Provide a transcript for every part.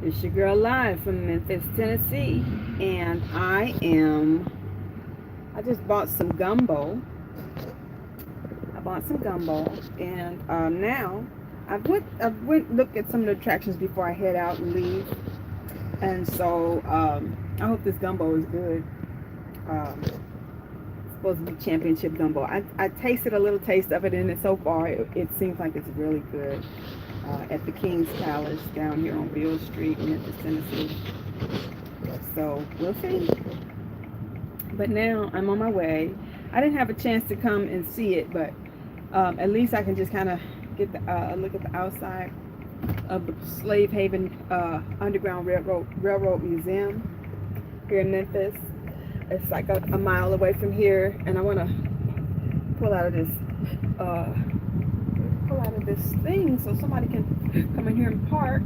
It's your girl live from Memphis, Tennessee, and I just bought some gumbo. I bought some gumbo, and now I went look at some of the attractions before I head out and leave, and so I hope this gumbo is good. It's supposed to be championship gumbo. I tasted a little taste of it, and so far it seems like it's really good. At the King's Palace down here on Beale Street in Memphis, Tennessee. So we'll see. But now I'm on my way. I didn't have a chance to come and see it, but at least I can just kind of get a look at the outside of the Slave Haven Underground Railroad Museum here in Memphis. It's like a mile away from here, and I want to pull out of this uh, thing so somebody can come in here and park.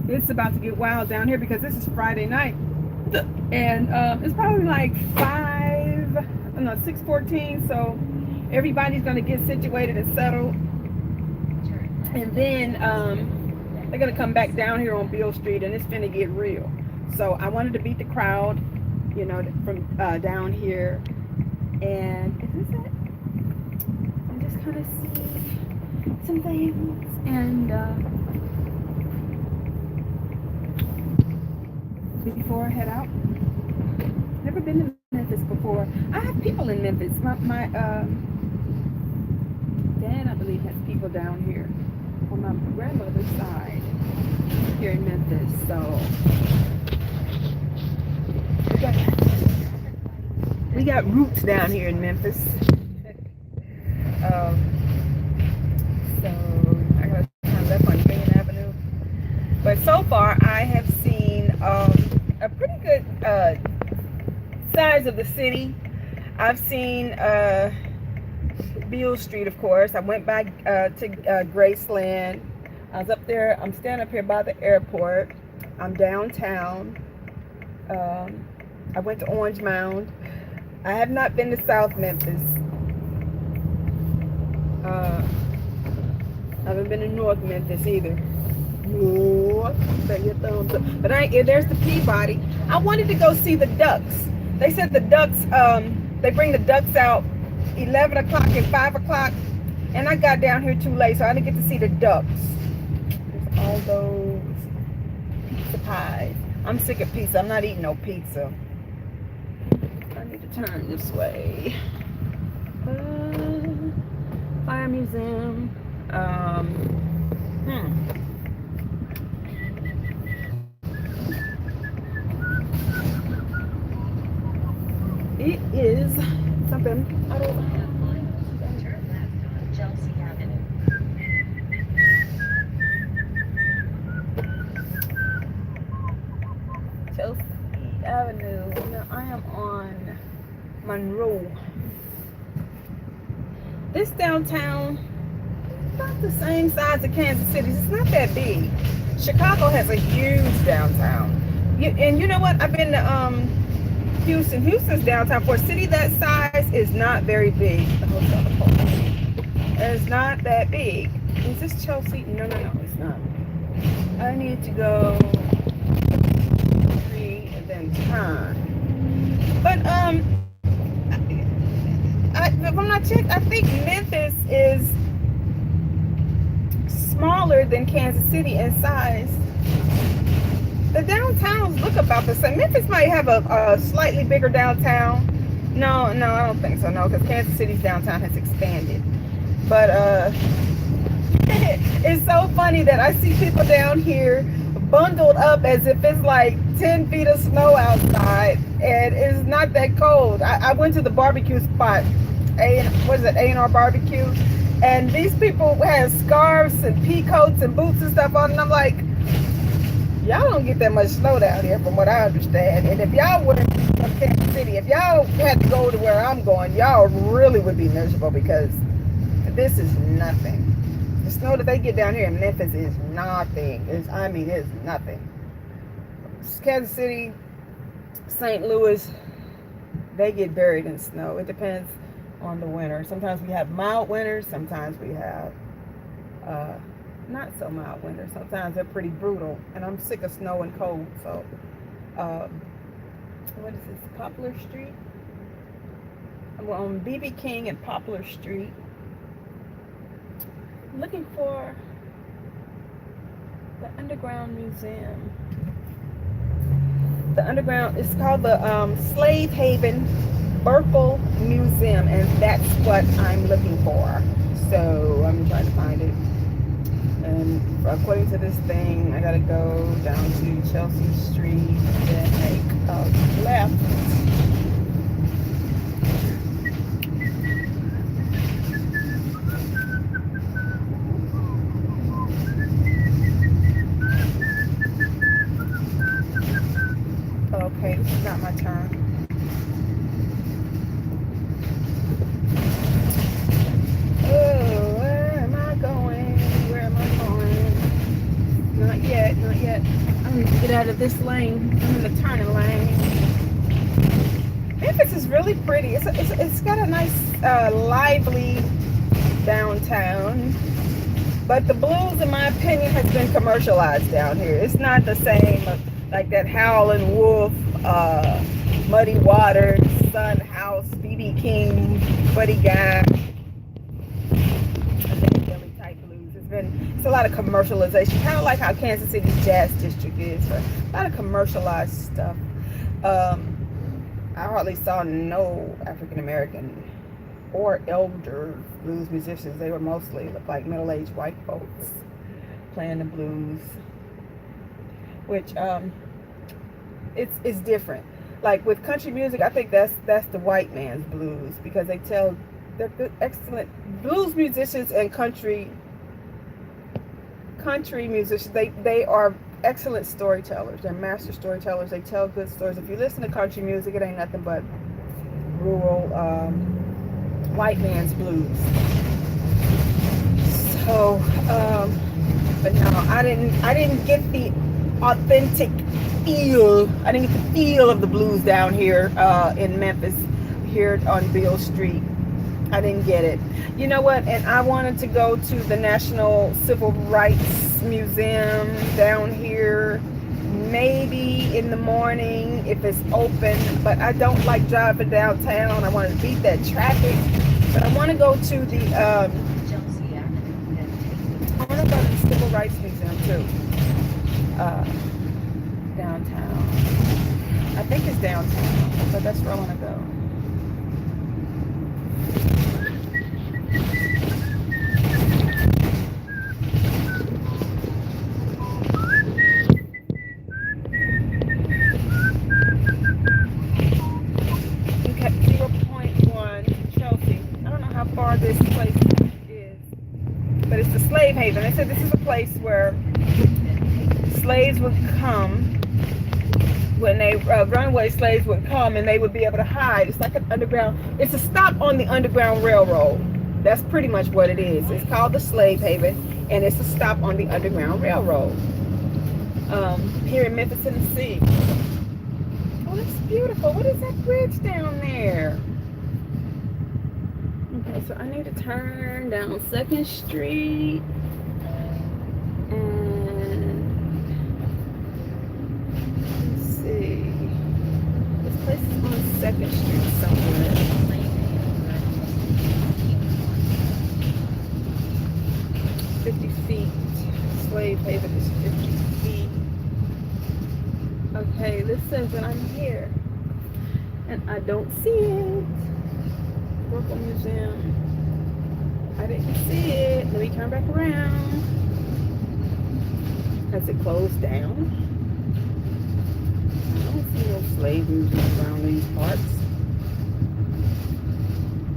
It's about to get wild down here because this is Friday night, and it's probably like 6:14. So everybody's gonna get situated and settled, and then they're gonna come back down here on Beale Street, and it's gonna get real. So I wanted to beat the crowd, from down here. And is this it? I'm just kind of see some things, and before I head out. Never been to Memphis before. I have people in Memphis. My dad, I believe, has people down here on my grandmother's side here in Memphis. So we got roots down here in Memphis. So I gotta turn left on Union Avenue. But so far, I have seen a pretty good size of the city. I've seen Beale Street, of course. I went back to Graceland. I was up there. I'm standing up here by the airport. I'm downtown. I went to Orange Mound. I have not been to South Memphis. I haven't been to North Memphis either. North, your thumbs up. But there's the Peabody. I wanted to go see the ducks. They said the ducks, they bring the ducks out 11 o'clock and 5 o'clock. And I got down here too late, so I didn't get to see the ducks. There's all those pizza pies. I'm sick of pizza. I'm not eating no pizza. I need to turn this way. Fire Museum. It is something. Chelsea Avenue. Now I am on Monroe. This downtown, about the same size as Kansas City. It's not that big. Chicago has a huge downtown. And you know what? I've been to Houston. Houston's downtown for a city that size is not very big. It's not that big. Is this Chelsea? No, it's not. I need to go and then turn. But if I'm not checked, I think Memphis is smaller than Kansas City in size. The downtowns look about the same. Memphis might have a slightly bigger downtown. No, I don't think so. No, because Kansas City's downtown has expanded. But it's so funny that I see people down here bundled up as if it's like 10 feet of snow outside, and it's not that cold. I went to the barbecue spot, A&R Barbecue, and these people had scarves and pea coats and boots and stuff on, and I'm like, y'all don't get that much snow down here from what I understand. And if y'all were in Kansas City, if y'all had to go to where I'm going, y'all really would be miserable because this is nothing. The snow that they get down here in Memphis is nothing. It's nothing. Kansas City, St. Louis, they get buried in snow. It depends on the winter. Sometimes we have mild winters. Sometimes we have not so mild winter. Sometimes they're pretty brutal, and I'm sick of snow and cold. So, what is this? Poplar Street. I'm on BB King and Poplar Street. I'm looking for the Underground Museum. The Underground is called the Slave Haven Burkle Museum, and that's what I'm looking for. So I'm trying to find it. And according to this thing, I gotta go down to Chelsea Street and then make a left. Okay, this is not my turn. Oh, where am I going? Where am I going? Not yet, not yet. I need to get out of this lane. I'm in the turning lane. Memphis is really pretty. It's got a nice, lively downtown. But the blues, in my opinion, has been commercialized down here. It's not the same like that Howlin' Wolf, Muddy Waters, Sun House, BB King, Buddy Guy. Type blues. It's a lot of commercialization, kind of like how Kansas City's jazz district is. So a lot of commercialized stuff. I hardly saw no African American or elder blues musicians. They were mostly look like middle-aged white folks playing the blues, which it's different. Like with country music, I think that's the white man's blues, because they're good, excellent blues musicians and country musicians. They are excellent storytellers. They're master storytellers. They tell good stories. If you listen to country music, it ain't nothing but rural white man's blues. So, but no, I didn't get the authentic feel. I didn't get the feel of the blues down here in Memphis, here on Beale Street. I didn't get it. You know what? And I wanted to go to the National Civil Rights Museum down here, maybe in the morning if it's open. But I don't like driving downtown. I want to beat that traffic. But I want to go to the I want to go to the Civil Rights Museum too. Downtown. I think it's downtown, but that's where I want to go. Okay, 0.1 Chelsea. I don't know how far this place is, but it's the Slave Haven. They said this is a place where slaves would come. When they runaway slaves would come, and they would be able to hide. It's like an underground. It's a stop on the Underground Railroad. That's pretty much what it is. It's called the Slave Haven, and it's a stop on the Underground Railroad here in Memphis, Tennessee. Oh, that's beautiful. What is that bridge down there? Okay, so I need to turn down 2nd Street. This place is on 2nd Street somewhere. 50 feet. Slave Haven is 50 feet. Okay, this says that I'm here. And I don't see it. Local Museum. I didn't see it. Let me turn back around. Has it closed down? I don't see no slave museums around these parts.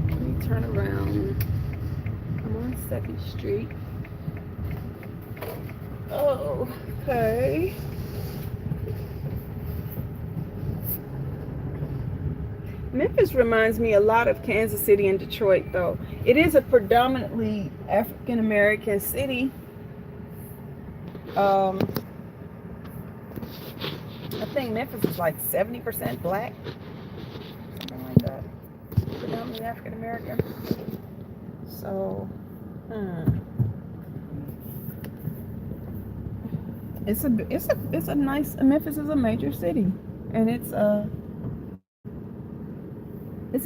Let me turn around. I'm on 2nd Street. Oh, okay. Memphis reminds me a lot of Kansas City and Detroit, though. It is a predominantly African American city. I think Memphis is like 70% black, something like that. Predominantly African American. So, It's a nice. Memphis is a major city, and it's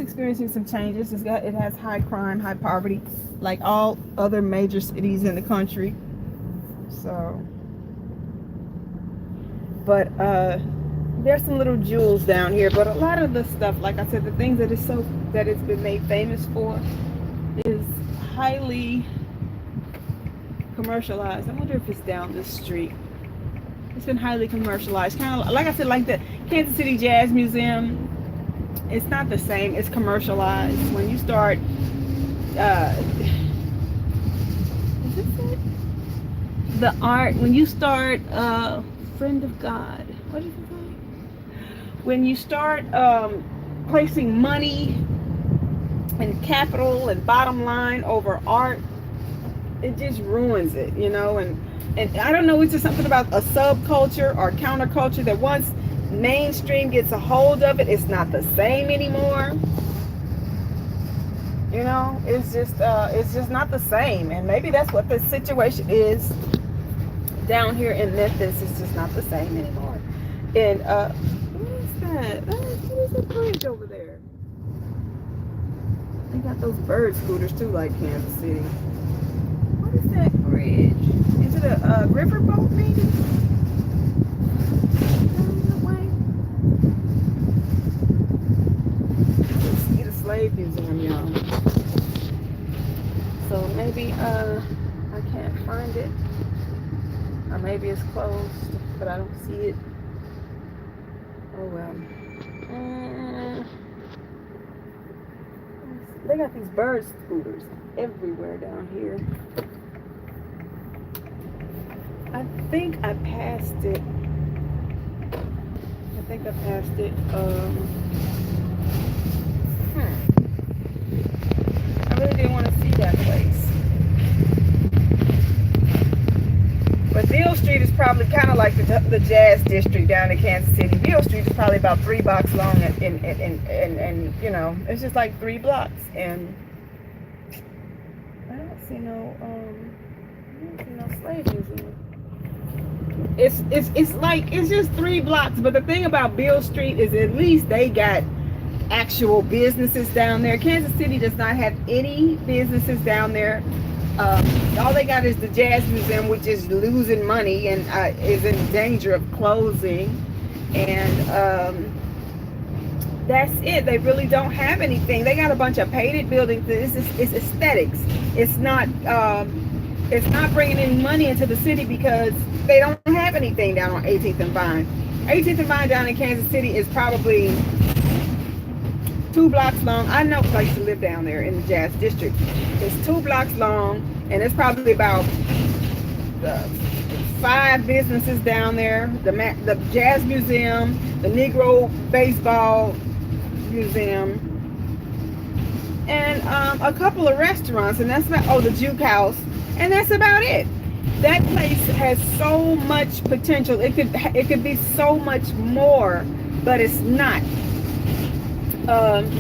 experiencing some changes. It has high crime, high poverty, like all other major cities in the country. So, but there's some little jewels down here. But a lot of the stuff, like I said, the things that it's been made famous for is highly commercialized. I wonder if it's down this street. It's been highly commercialized, kind of like I said, like the Kansas City Jazz Museum. It's not the same. It's commercialized. When you start, is this it? The art. When you start, friend of God. What is it called? When you start placing money and capital and bottom line over art, it just ruins it, you know. And I don't know, it's just something about a subculture or counterculture that once mainstream gets a hold of it, it's not the same anymore. You know, it's just not the same. And maybe that's what the situation is down here in Memphis. It's just not the same anymore. And what is that? What is that bridge over there? They got those bird scooters too, like Kansas City. What is that bridge? Is it a riverboat maybe? Down that way? I see the slave museum, y'all. So maybe I can't find it. Or maybe it's closed, but I don't see it. Oh well. They got these bird scooters everywhere down here. I think I passed it. I really didn't want to see that place. But Beale Street is probably kind of like the jazz district down in Kansas City. Beale Street is probably about 3 blocks long, and you know, it's just like 3 blocks. And I don't see no slave museum. It's just 3 blocks. But the thing about Beale Street is at least they got actual businesses down there. Kansas City does not have any businesses down there. All they got is the Jazz Museum, which is losing money and is in danger of closing. And that's it. They really don't have anything. They got a bunch of painted buildings. It's aesthetics. It's not bringing any money into the city because they don't have anything down on 18th and Vine. 18th and Vine down in Kansas City is probably 2 blocks long. I know, because I used to live down there in the Jazz District. It's 2 blocks long, and it's probably about 5 businesses down there. The Jazz Museum, the Negro Baseball Museum, and a couple of restaurants, and that's about, the Juke House, and that's about it. That place has so much potential. It could be so much more, but it's not.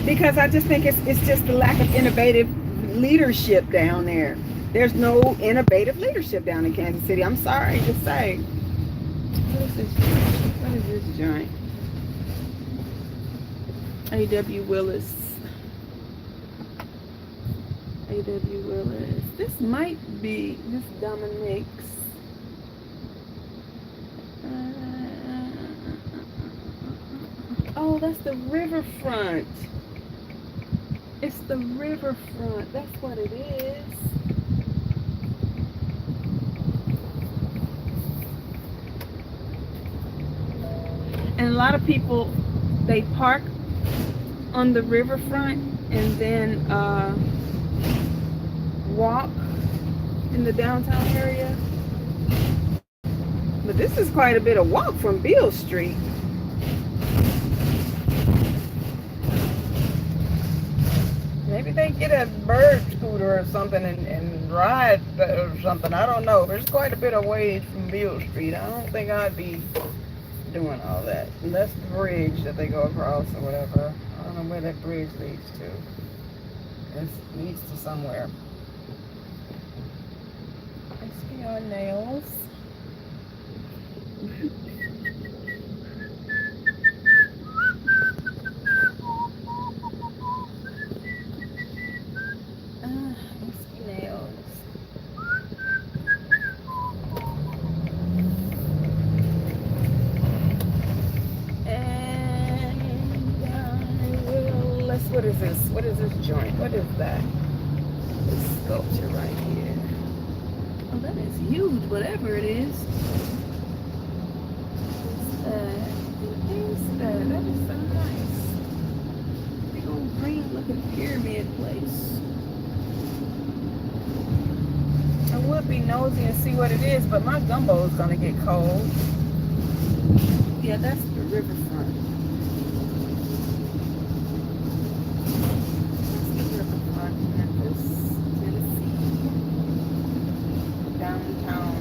Because I just think it's just the lack of innovative leadership down there. There's no innovative leadership down in Kansas City. I'm sorry to say. What is this joint? A.W. Willis. A.W. Willis. This might be this Dominic's. Oh, that's the riverfront. It's the riverfront. That's what it is. And a lot of people, they park on the riverfront and then walk in the downtown area. But this is quite a bit of walk from Beale Street. Maybe they get a bird scooter or something and ride or something. I don't know. There's quite a bit of ways from Beale Street. I don't think I'd be doing all that. And that's the bridge that they go across or whatever. I don't know where that bridge leads to. It leads to somewhere. SPR Nails. Whiskey nails. And what is this? What is this joint? What is that? This sculpture right here. Oh, that is huge, whatever it is. What is that? That is so nice. Big old green looking pyramid place. I would be nosy and see what it is, but my gumbo is gonna get cold. Yeah, that's the riverfront. That's the riverfront, Memphis, Tennessee, downtown.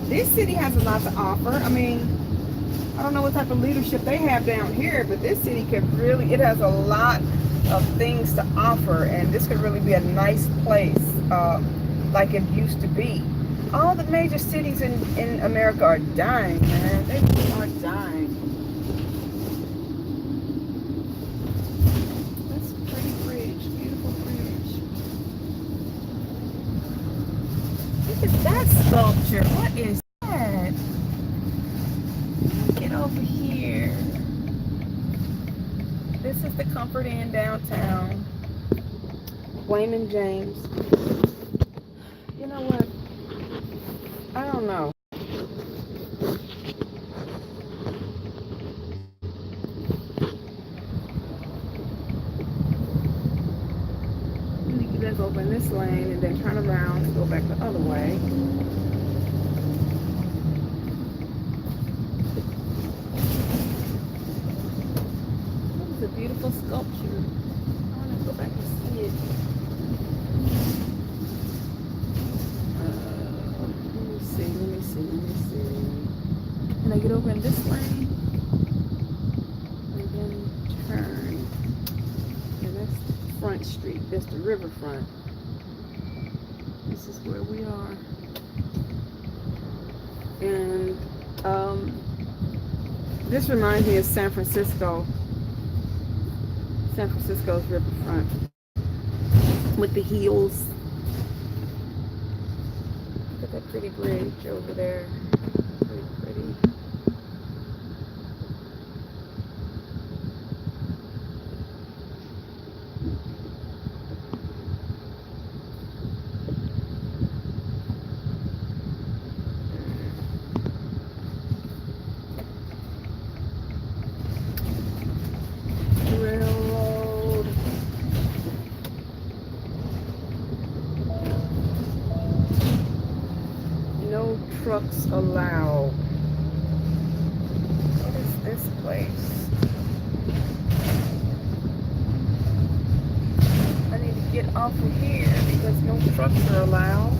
This city has a lot to offer. I mean, I don't know what type of leadership they have down here, but this city could really, it has a lot of things to offer, and this could really be a nice place. Like it used to be. All the major cities in America are dying, man. They are dying. That's a pretty bridge. Beautiful bridge. Look at that sculpture. What is that? Get over here. This is the Comfort Inn downtown. Wayman James. You know what? I don't know. Let's open this lane and then turn around and go back the other way. This is a beautiful sculpture. I want to go back and see it. Let me see. Can I get over in this lane? And then turn. And that's Front Street. That's the riverfront. This is where we are. And this reminds me of San Francisco. San Francisco's riverfront. With the hills. Look at that pretty bridge over there. Pretty pretty. Railroad. No trucks allowed. What is this place? I need to get off of here because no trucks are allowed.